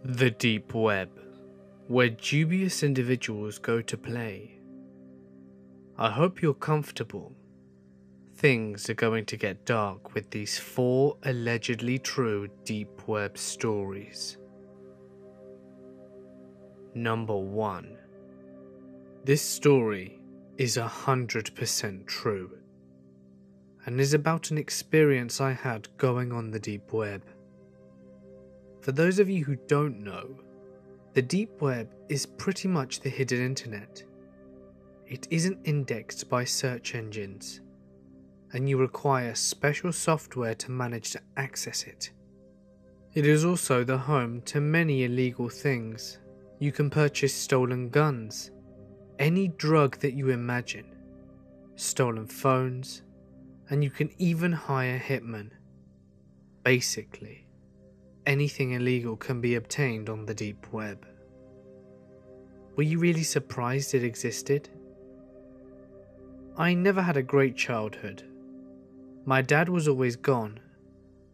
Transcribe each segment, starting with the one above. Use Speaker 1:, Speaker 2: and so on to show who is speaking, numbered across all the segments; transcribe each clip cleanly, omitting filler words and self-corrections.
Speaker 1: The deep web, where dubious individuals go to play. I hope you're comfortable. Things are going to get dark with these 4 allegedly true deep web stories. Number 1. This story is 100% true, and is about an experience I had going on the deep web. For those of you who don't know, the deep web is pretty much the hidden internet. It isn't indexed by search engines, and you require special software to manage to access it. It is also the home to many illegal things. You can purchase stolen guns, any drug that you imagine, stolen phones, and you can even hire hitmen. Basically, anything illegal can be obtained on the deep web. Were you really surprised it existed? I never had a great childhood. My dad was always gone,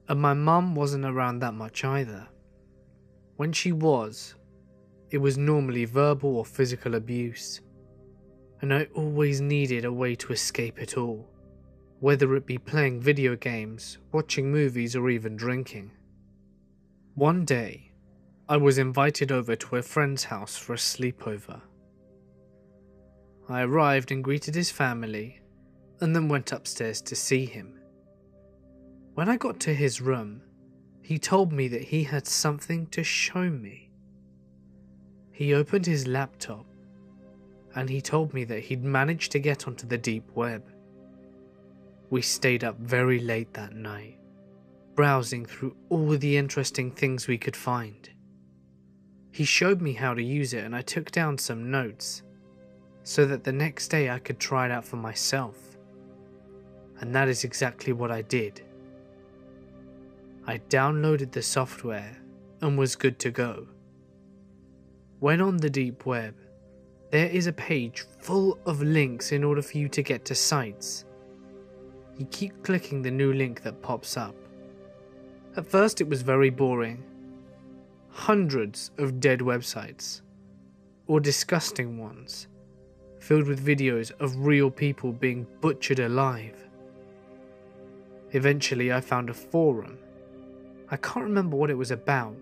Speaker 1: and my mum wasn't around that much either. When she was, it was normally verbal or physical abuse, and I always needed a way to escape it all, whether it be playing video games, watching movies, or even drinking. One day, I was invited over to a friend's house for a sleepover. I arrived and greeted his family, and then went upstairs to see him. When I got to his room, he told me that he had something to show me. He opened his laptop, and he told me that he'd managed to get onto the deep web. We stayed up very late that night, browsing through all the interesting things we could find. He showed me how to use it, and I took down some notes so that the next day I could try it out for myself. And that is exactly what I did. I downloaded the software and was good to go. When on the deep web, there is a page full of links in order for you to get to sites. You keep clicking the new link that pops up. At first it was very boring. Hundreds of dead websites, or disgusting ones, filled with videos of real people being butchered alive. Eventually I found a forum. I can't remember what it was about,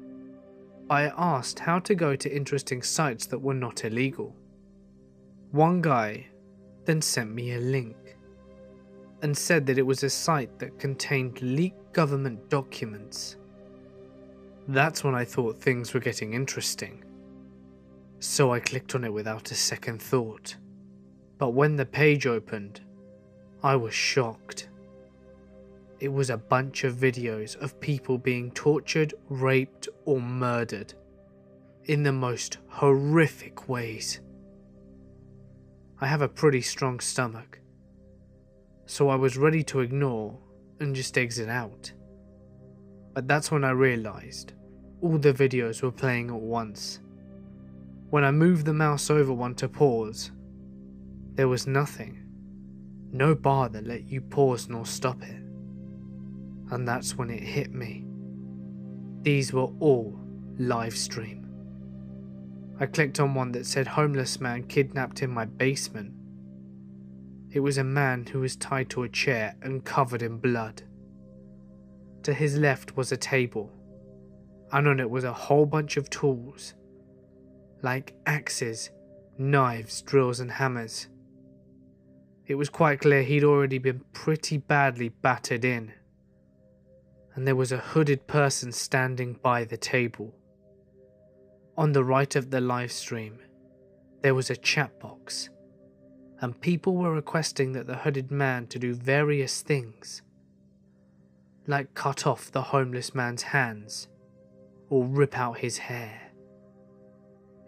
Speaker 1: but I asked how to go to interesting sites that were not illegal. One guy then sent me a link and said that it was a site that contained leaked government documents. That's when I thought things were getting interesting, so I clicked on it without a second thought. But when the page opened, I was shocked. It was a bunch of videos of people being tortured, raped, or murdered in the most horrific ways. I have a pretty strong stomach, so I was ready to ignore and just exit out. But that's when I realized all the videos were playing at once. When I moved the mouse over one to pause, there was nothing. No bar that let you pause nor stop it. And that's when it hit me. These were all live stream. I clicked on one that said homeless man kidnapped in my basement. It was a man who was tied to a chair and covered in blood. To his left was a table, and on it was a whole bunch of tools, like axes, knives, drills and hammers. It was quite clear he'd already been pretty badly battered in. And there was a hooded person standing by the table. On the right of the live stream, there was a chat box, and people were requesting that the hooded man to do various things, like cut off the homeless man's hands or rip out his hair.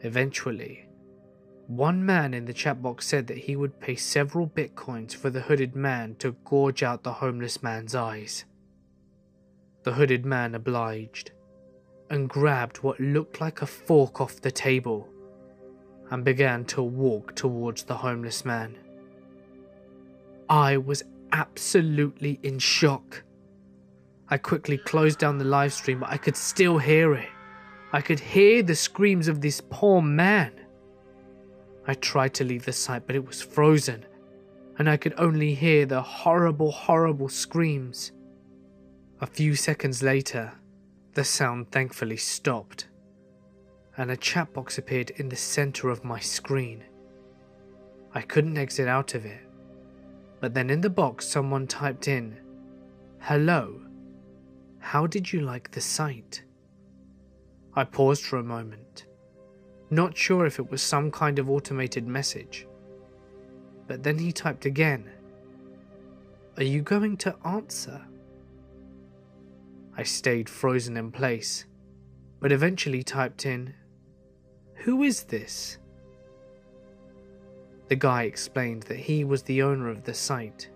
Speaker 1: Eventually, one man in the chat box said that he would pay several bitcoins for the hooded man to gorge out the homeless man's eyes. The hooded man obliged and grabbed what looked like a fork off the table and began to walk towards the homeless man. I was absolutely in shock. I quickly closed down the live stream, but I could still hear it. I could hear the screams of this poor man. I tried to leave the site, but it was frozen, and I could only hear the horrible, horrible screams. A few seconds later, the sound thankfully stopped, and a chat box appeared in the center of my screen. I couldn't exit out of it, but then in the box someone typed in, "Hello, how did you like the site?" I paused for a moment, not sure if it was some kind of automated message. But then he typed again, "Are you going to answer?" I stayed frozen in place, but eventually typed in, "Who is this?" The guy explained that he was the owner of the site,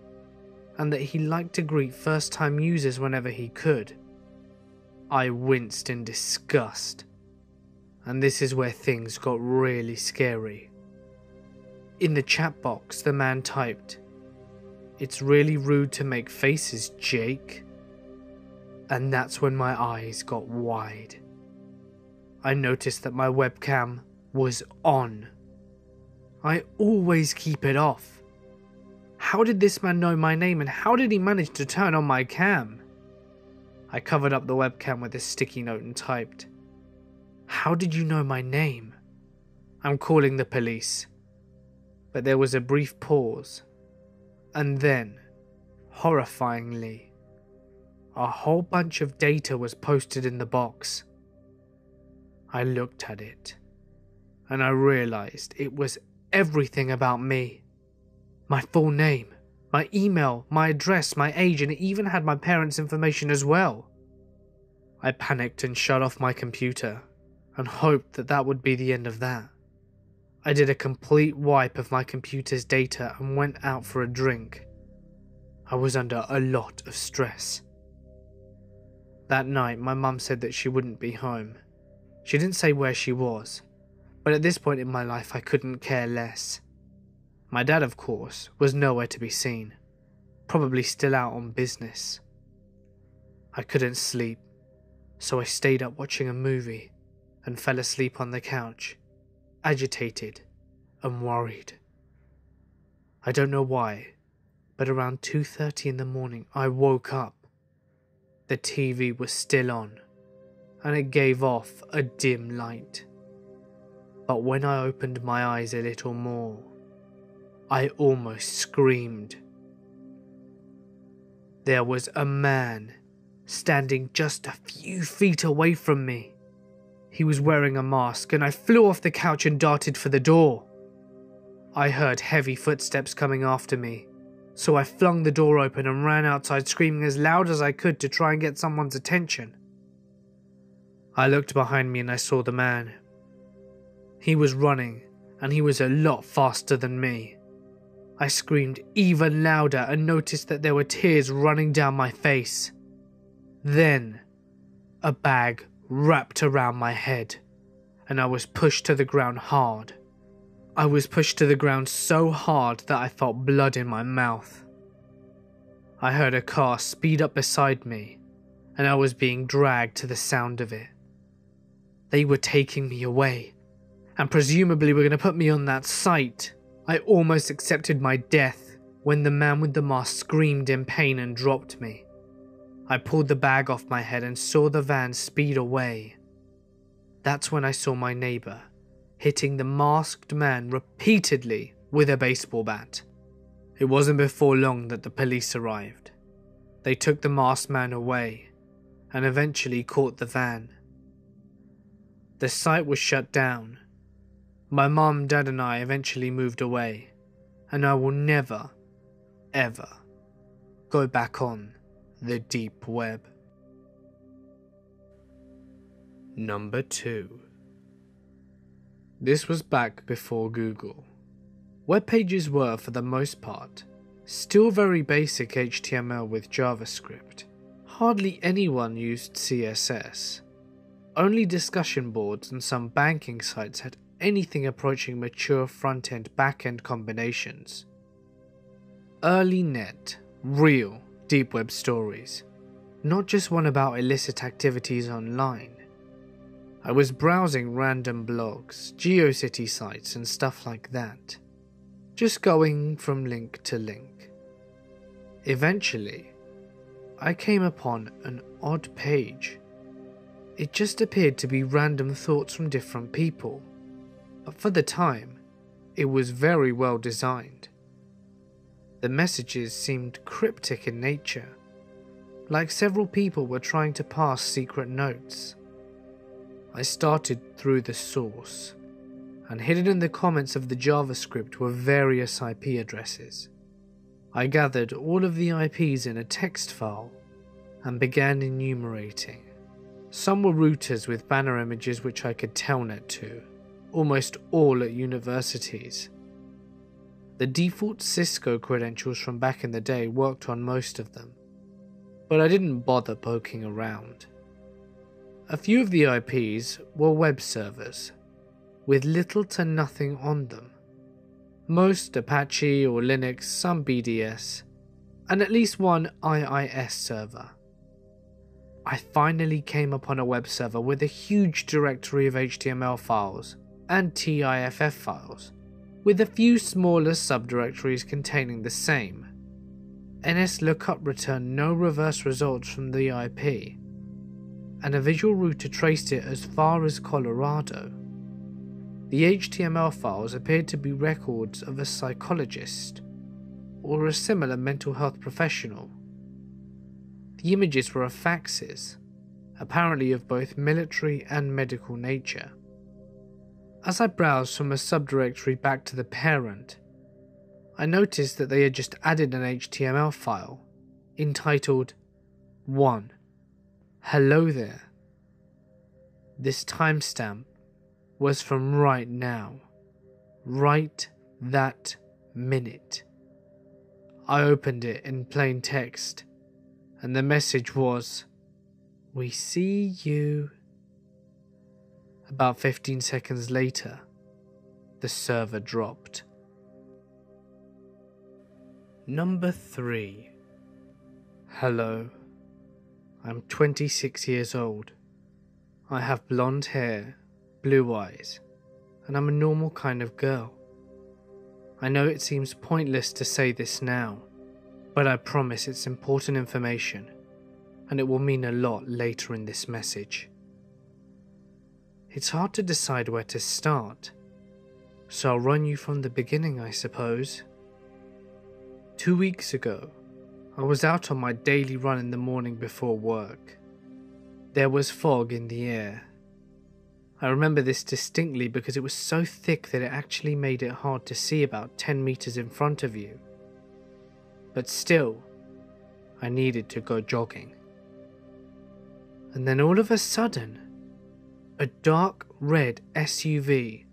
Speaker 1: and that he liked to greet first-time users whenever he could. I winced in disgust, and this is where things got really scary. In the chat box, the man typed, "It's really rude to make faces, Jake." And that's when my eyes got wide. I noticed that my webcam was on. I always keep it off. How did this man know my name, and how did he manage to turn on my cam? I covered up the webcam with a sticky note and typed, "How did you know my name? I'm calling the police." But there was a brief pause, and then, horrifyingly, a whole bunch of data was posted in the box. I looked at it, and I realized it was everything about me. My full name, my email, my address, my age, and it even had my parents' information as well. I panicked and shut off my computer, and hoped that that would be the end of that. I did a complete wipe of my computer's data and went out for a drink. I was under a lot of stress. That night, my mum said that she wouldn't be home. She didn't say where she was, but at this point in my life I couldn't care less. My dad, of course, was nowhere to be seen, probably still out on business. I couldn't sleep, so I stayed up watching a movie and fell asleep on the couch, agitated and worried. I don't know why, but around 2:30 in the morning I woke up. The TV was still on, and it gave off a dim light. But when I opened my eyes a little more, I almost screamed. There was a man standing just a few feet away from me. He was wearing a mask, and I flew off the couch and darted for the door. I heard heavy footsteps coming after me, so I flung the door open and ran outside screaming as loud as I could to try and get someone's attention. I looked behind me and I saw the man. He was running, and he was a lot faster than me. I screamed even louder and noticed that there were tears running down my face. Then, a bag wrapped around my head, and I was pushed to the ground hard. I was pushed to the ground so hard that I felt blood in my mouth. I heard a car speed up beside me, and I was being dragged to the sound of it. They were taking me away, and presumably were going to put me on that site. I almost accepted my death when the man with the mask screamed in pain and dropped me. I pulled the bag off my head and saw the van speed away. That's when I saw my neighbour hitting the masked man repeatedly with a baseball bat. It wasn't before long that the police arrived. They took the masked man away and eventually caught the van. The site was shut down. My mum, dad and I eventually moved away, and I will never, ever go back on the deep web. Number 2. This was back before Google. Web pages were, for the most part, still very basic HTML with JavaScript. Hardly anyone used CSS. Only discussion boards and some banking sites had anything approaching mature front-end back-end combinations. Early net, real, deep web stories, not just one about illicit activities online. I was browsing random blogs, GeoCity sites and stuff like that, just going from link to link. Eventually, I came upon an odd page. It just appeared to be random thoughts from different people, but for the time, it was very well designed. The messages seemed cryptic in nature, like several people were trying to pass secret notes. I started through the source, and hidden in the comments of the JavaScript were various IP addresses. I gathered all of the IPs in a text file and began enumerating. Some were routers with banner images which I could telnet to, almost all at universities. The default Cisco credentials from back in the day worked on most of them, but I didn't bother poking around. A few of the IPs were web servers, with little to nothing on them. Most Apache or Linux, some BDS, and at least one IIS server. I finally came upon a web server with a huge directory of HTML files and TIFF files, with a few smaller subdirectories containing the same. NSLOOKUP returned no reverse results from the IP, and a visual router traced it as far as Colorado. The HTML files appeared to be records of a psychologist or a similar mental health professional. The images were of faxes, apparently of both military and medical nature. As I browsed from a subdirectory back to the parent, I noticed that they had just added an HTML file entitled 1. Hello there. This timestamp was from right now, right that minute. I opened it in plain text, and the message was, "We see you." About 15 seconds later, the server dropped. Number 3. Hello. I'm 26 years old. I have blonde hair, blue eyes, and I'm a normal kind of girl. I know it seems pointless to say this now, but I promise it's important information, and it will mean a lot later in this message. It's hard to decide where to start, so I'll run you from the beginning, I suppose. 2 weeks ago, I was out on my daily run in the morning before work. There was fog in the air. I remember this distinctly because it was so thick that it actually made it hard to see about 10 meters in front of you. But still, I needed to go jogging. And then all of a sudden, a dark red SUV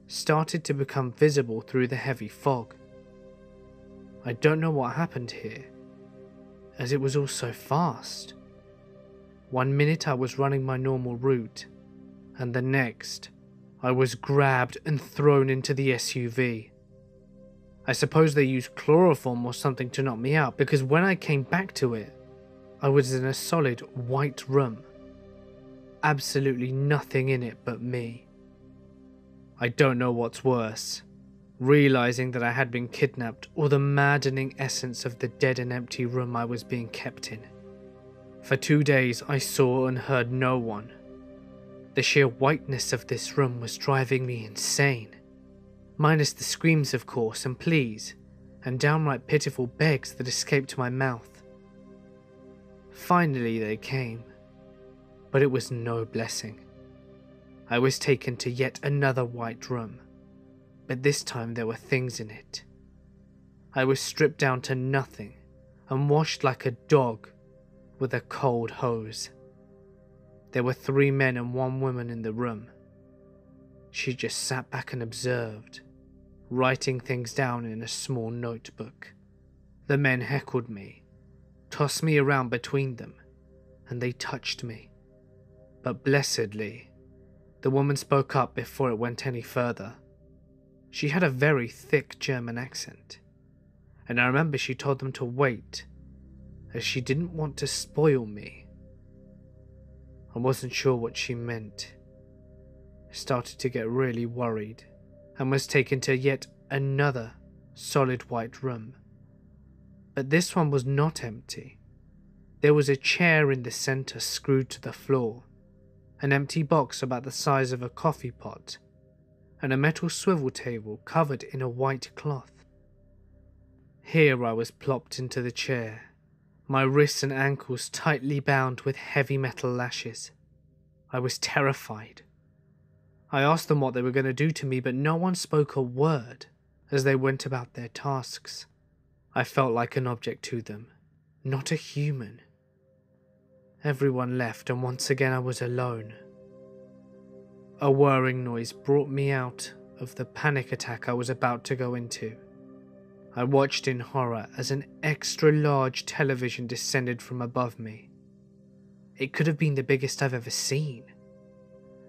Speaker 1: started to become visible through the heavy fog. I don't know what happened here, as it was all so fast. 1 minute I was running my normal route, and the next, I was grabbed and thrown into the SUV. I suppose they used chloroform or something to knock me out, because when I came back to it, I was in a solid white room. Absolutely nothing in it but me. I don't know what's worse, realizing that I had been kidnapped, or the maddening essence of the dead and empty room I was being kept in. For 2 days I saw and heard no one. The sheer whiteness of this room was driving me insane. Minus the screams, of course, and pleas, and downright pitiful begs that escaped my mouth. Finally they came, but it was no blessing. I was taken to yet another white room, but this time there were things in it. I was stripped down to nothing and washed like a dog with a cold hose. There were 3 men and 1 woman in the room. She just sat back and observed, writing things down in a small notebook. The men heckled me, tossed me around between them, and they touched me. But blessedly, the woman spoke up before it went any further. She had a very thick German accent, and I remember she told them to wait, as she didn't want to spoil me. I wasn't sure what she meant, started to get really worried and was taken to yet another solid white room. But this one was not empty. There was a chair in the center screwed to the floor, an empty box about the size of a coffee pot, and a metal swivel table covered in a white cloth. Here I was plopped into the chair, my wrists and ankles tightly bound with heavy metal lashes. I was terrified. I asked them what they were going to do to me, but no one spoke a word as they went about their tasks. I felt like an object to them, not a human. Everyone left, and once again I was alone. A whirring noise brought me out of the panic attack I was about to go into. I watched in horror as an extra-large television descended from above me. It could have been the biggest I've ever seen,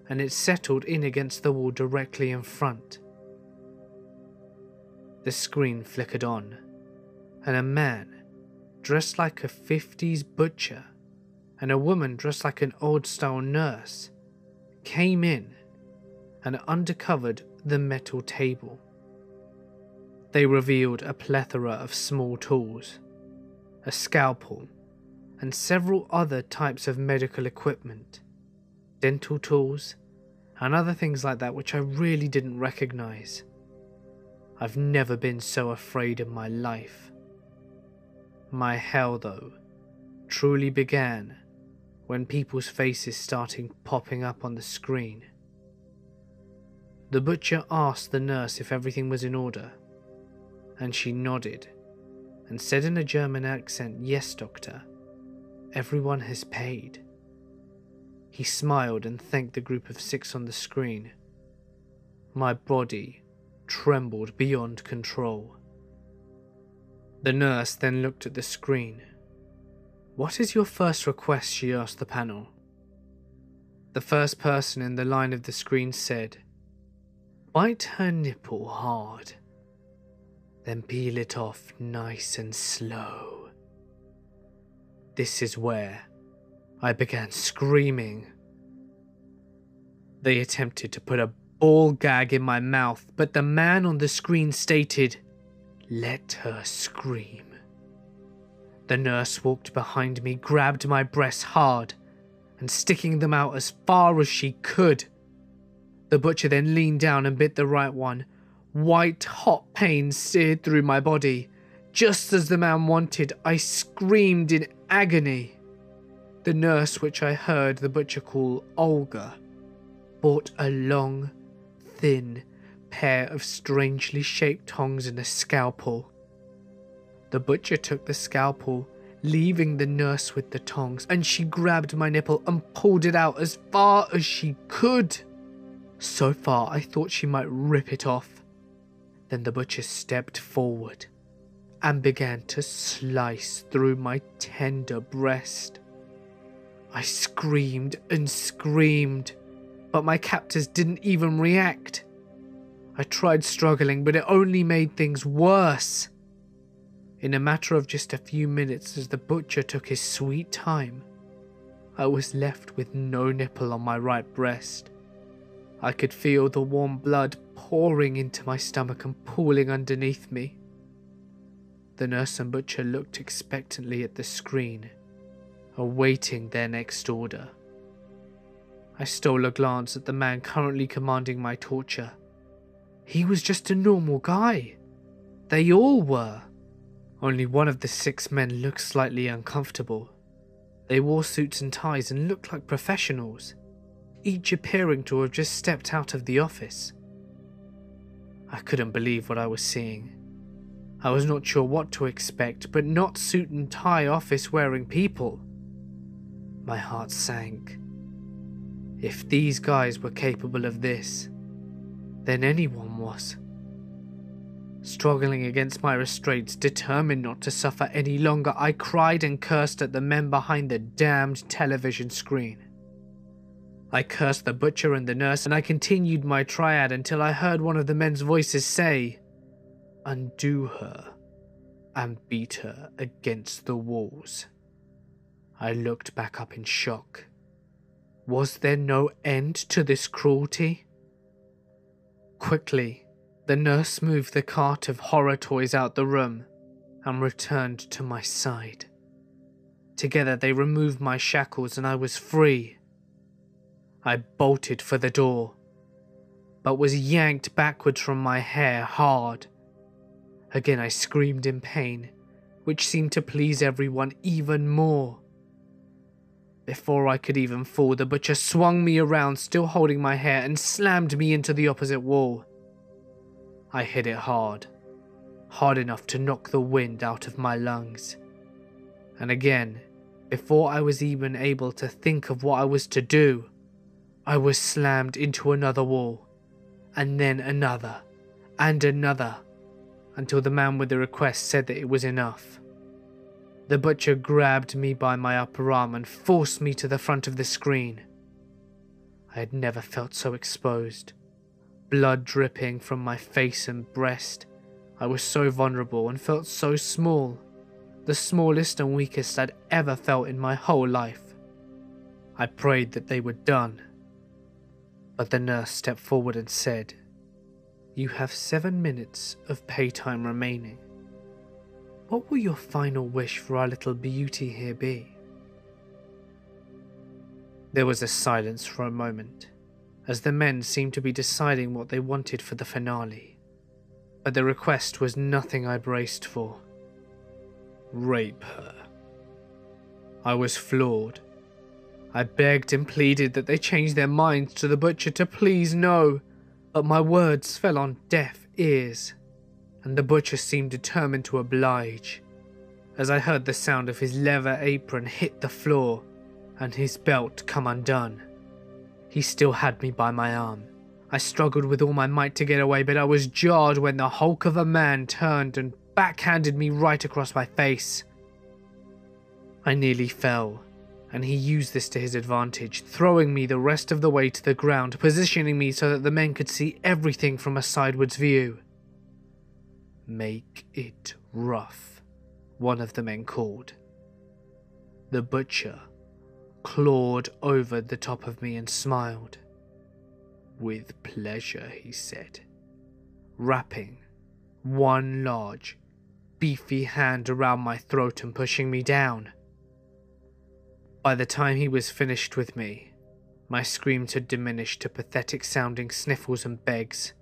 Speaker 1: and it settled in against the wall directly in front. The screen flickered on, and a man dressed like a 50s butcher and a woman dressed like an old-style nurse came in and uncovered the metal table. They revealed a plethora of small tools, a scalpel, and several other types of medical equipment, dental tools, and other things like that which I really didn't recognize. I've never been so afraid in my life. My hell, though, truly began when people's faces started popping up on the screen. The butcher asked the nurse if everything was in order, and she nodded and said in a German accent, "Yes, doctor, everyone has paid." He smiled and thanked the group of 6 on the screen. My body trembled beyond control. The nurse then looked at the screen. "What is your first request?" she asked the panel. The first person in the line of the screen said, "Bite her nipple hard, then peel it off nice and slow." This is where I began screaming. They attempted to put a ball gag in my mouth, but the man on the screen stated, "Let her scream." The nurse walked behind me, grabbed my breasts hard, and sticking them out as far as she could. The butcher then leaned down and bit the right one. White hot pain seared through my body. Just as the man wanted, I screamed in agony. The nurse, which I heard the butcher call Olga, brought a long, thin pair of strangely shaped tongs and a scalpel. The butcher took the scalpel, leaving the nurse with the tongs, and she grabbed my nipple and pulled it out as far as she could. So far, I thought she might rip it off. Then the butcher stepped forward and began to slice through my tender breast. I screamed and screamed, but my captors didn't even react. I tried struggling, but it only made things worse. In a matter of just a few minutes, as the butcher took his sweet time, I was left with no nipple on my right breast. I could feel the warm blood pouring into my stomach and pooling underneath me. The nurse and butcher looked expectantly at the screen, awaiting their next order. I stole a glance at the man currently commanding my torture. He was just a normal guy. They all were. Only one of the 6 men looked slightly uncomfortable. They wore suits and ties and looked like professionals, each appearing to have just stepped out of the office. I couldn't believe what I was seeing. I was not sure what to expect, but not suit and tie office-wearing people. My heart sank. If these guys were capable of this, then anyone was. Struggling against my restraints, determined not to suffer any longer, I cried and cursed at the men behind the damned television screen. I cursed the butcher and the nurse, and I continued my triad until I heard one of the men's voices say, "Undo her and beat her against the walls." I looked back up in shock. Was there no end to this cruelty? Quickly, the nurse moved the cart of horror toys out the room and returned to my side. Together they removed my shackles and I was free. I bolted for the door, but was yanked backwards from my hair hard. Again I screamed in pain, which seemed to please everyone even more. Before I could even fall, the butcher swung me around, still holding my hair, and slammed me into the opposite wall. I hit it hard enough to knock the wind out of my lungs. And again, before I was even able to think of what I was to do, I was slammed into another wall, and then another, and another, until the man with the request said that it was enough. The butcher grabbed me by my upper arm and forced me to the front of the screen. I had never felt so exposed. Blood dripping from my face and breast. I was so vulnerable and felt so small. The smallest and weakest I'd ever felt in my whole life. I prayed that they were done. But the nurse stepped forward and said, "You have 7 minutes of pay time remaining. What will your final wish for our little beauty here be?" There was a silence for a moment, as the men seemed to be deciding what they wanted for the finale. But the request was nothing I braced for. Rape her. I was floored. I begged and pleaded that they change their minds to the butcher to please no, but my words fell on deaf ears, and the butcher seemed determined to oblige, as I heard the sound of his leather apron hit the floor and his belt come undone. He still had me by my arm. I struggled with all my might to get away, but I was jarred when the hulk of a man turned and backhanded me right across my face. I nearly fell, and he used this to his advantage, throwing me the rest of the way to the ground, positioning me so that the men could see everything from a sideways view. "Make it rough," one of the men called. The butcher clawed over the top of me and smiled. "With pleasure," he said, wrapping one large, beefy hand around my throat and pushing me down. By the time he was finished with me, my screams had diminished to pathetic-sounding sniffles and begs.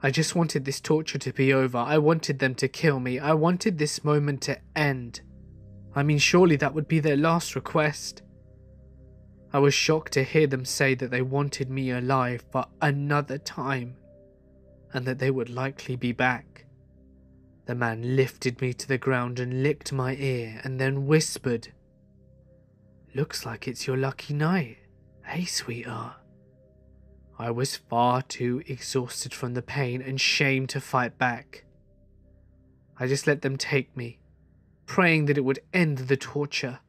Speaker 1: I just wanted this torture to be over. I wanted them to kill me. I wanted this moment to end. I mean, surely that would be their last request. I was shocked to hear them say that they wanted me alive for another time, and that they would likely be back. The man lifted me to the ground and licked my ear, and then whispered, "Looks like it's your lucky night, hey sweetheart?" I was far too exhausted from the pain and shame to fight back. I just let them take me, praying that it would end the torture.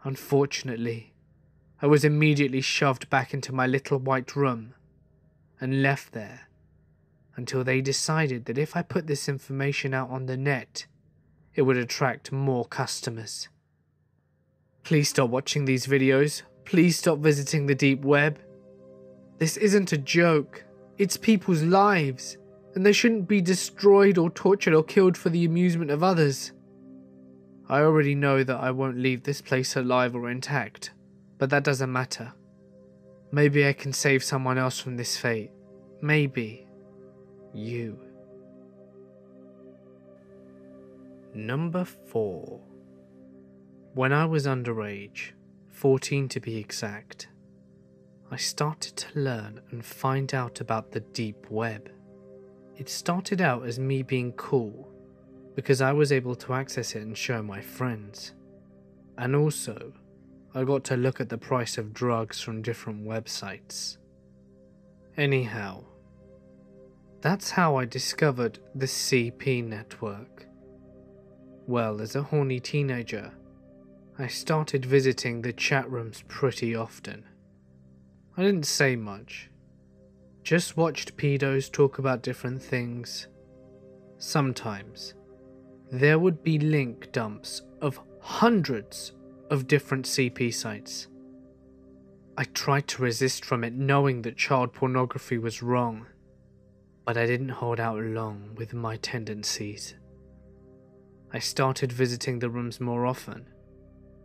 Speaker 1: Unfortunately, I was immediately shoved back into my little white room and left there until they decided that if I put this information out on the net, it would attract more customers. Please stop watching these videos. Please stop visiting the deep web. This isn't a joke. It's people's lives, and they shouldn't be destroyed or tortured or killed for the amusement of others. I already know that I won't leave this place alive or intact, but that doesn't matter. Maybe I can save someone else from this fate. Maybe you. Number 4. When I was underage, 14 to be exact, I started to learn and find out about the deep web. It started out as me being cool, because I was able to access it and show my friends. And also, I got to look at the price of drugs from different websites. Anyhow, that's how I discovered the CP network. Well, as a horny teenager, I started visiting the chat rooms pretty often. I didn't say much, just watched pedos talk about different things. Sometimes, there would be link dumps of hundreds of different CP sites. I tried to resist from it, knowing that child pornography was wrong, But I didn't hold out long with my tendencies. I started visiting the rooms more often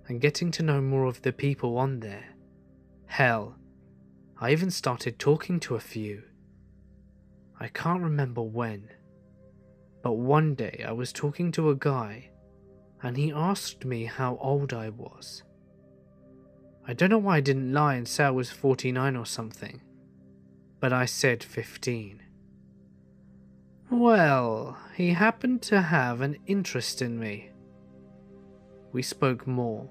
Speaker 1: and getting to know more of the people on there. Hell, I even started talking to a few. I can't remember when, but one day I was talking to a guy and he asked me how old I was. I don't know why I didn't lie and say I was 49 or something, but I said 15. Well, he happened to have an interest in me. We spoke more,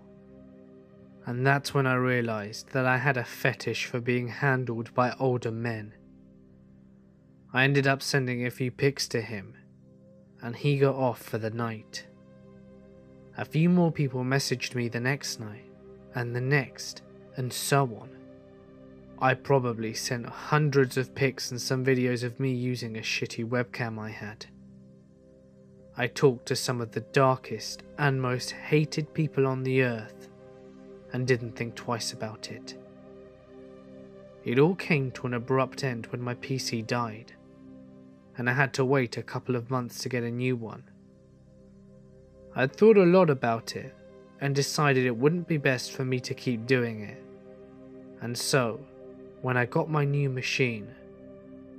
Speaker 1: and that's when I realized that I had a fetish for being handled by older men. I ended up sending a few pics to him, and he got off for the night. A few more people messaged me the next night, and the next, and so on. I probably sent hundreds of pics and some videos of me using a shitty webcam I had. I talked to some of the darkest and most hated people on the earth and didn't think twice about it. It all came to an abrupt end when my PC died, and I had to wait a couple of months to get a new one. I'd thought a lot about it and decided it wouldn't be best for me to keep doing it, and so when I got my new machine,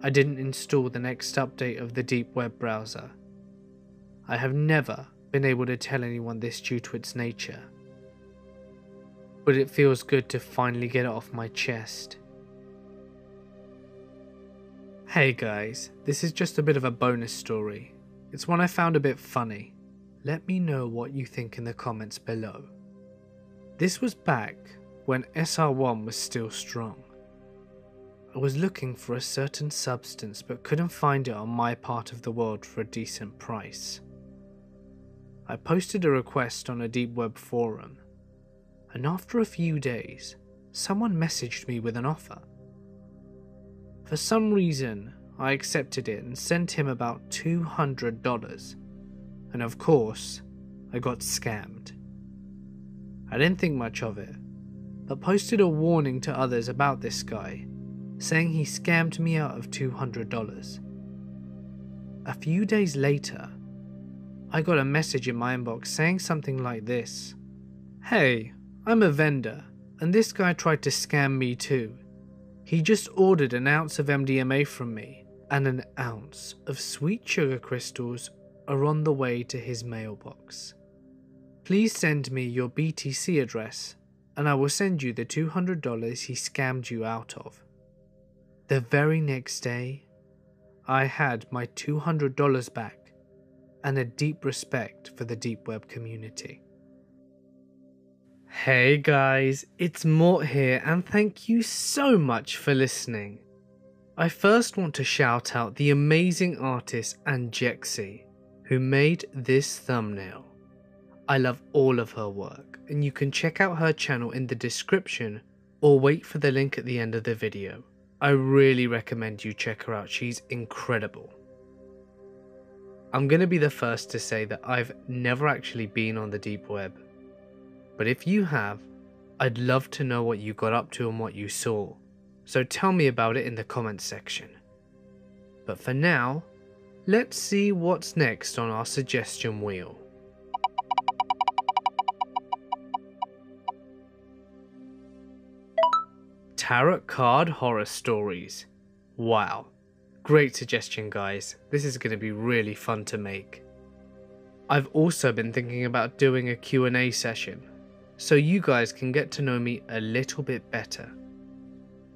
Speaker 1: I didn't install the next update of the deep web browser. I have never been able to tell anyone this due to its nature, but it feels good to finally get it off my chest. Hey guys, this is just a bit of a bonus story. It's one I found a bit funny. Let me know what you think in the comments below. This was back when SR1 was still strong. I was looking for a certain substance but couldn't find it on my part of the world for a decent price. I posted a request on a deep web forum, and after a few days, someone messaged me with an offer. For some reason, I accepted it and sent him about $200, and of course, I got scammed. I didn't think much of it, but posted a warning to others about this guy, saying he scammed me out of $200. A few days later, I got a message in my inbox saying something like this: "Hey, I'm a vendor, and this guy tried to scam me too. He just ordered an ounce of MDMA from me, and an ounce of sweet sugar crystals are on the way to his mailbox. Please send me your BTC address, and I will send you the $200 he scammed you out of." The very next day, I had my $200 back and a deep respect for the deep web community. Hey guys, it's Mort here, and thank you so much for listening. I first want to shout out the amazing artist Anjexi, who made this thumbnail. I love all of her work, and you can check out her channel in the description or wait for the link at the end of the video. I really recommend you check her out, she's incredible. I'm going to be the first to say that I've never actually been on the deep web, but if you have, I'd love to know what you got up to and what you saw, so tell me about it in the comments section. But for now, let's see what's next on our suggestion wheel. Tarot card horror stories. Wow, great suggestion guys, this is going to be really fun to make. I've also been thinking about doing a Q&A session, so you guys can get to know me a little bit better.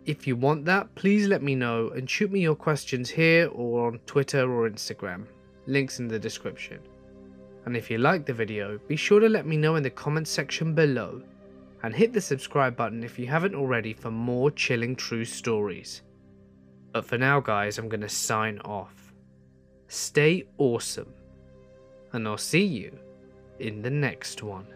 Speaker 1: If you want that, please let me know and shoot me your questions here or on Twitter or Instagram, links in the description. And if you like the video, be sure to let me know in the comments section below, and hit the subscribe button if you haven't already for more chilling true stories. But for now guys, I'm gonna sign off. Stay awesome, and I'll see you in the next one.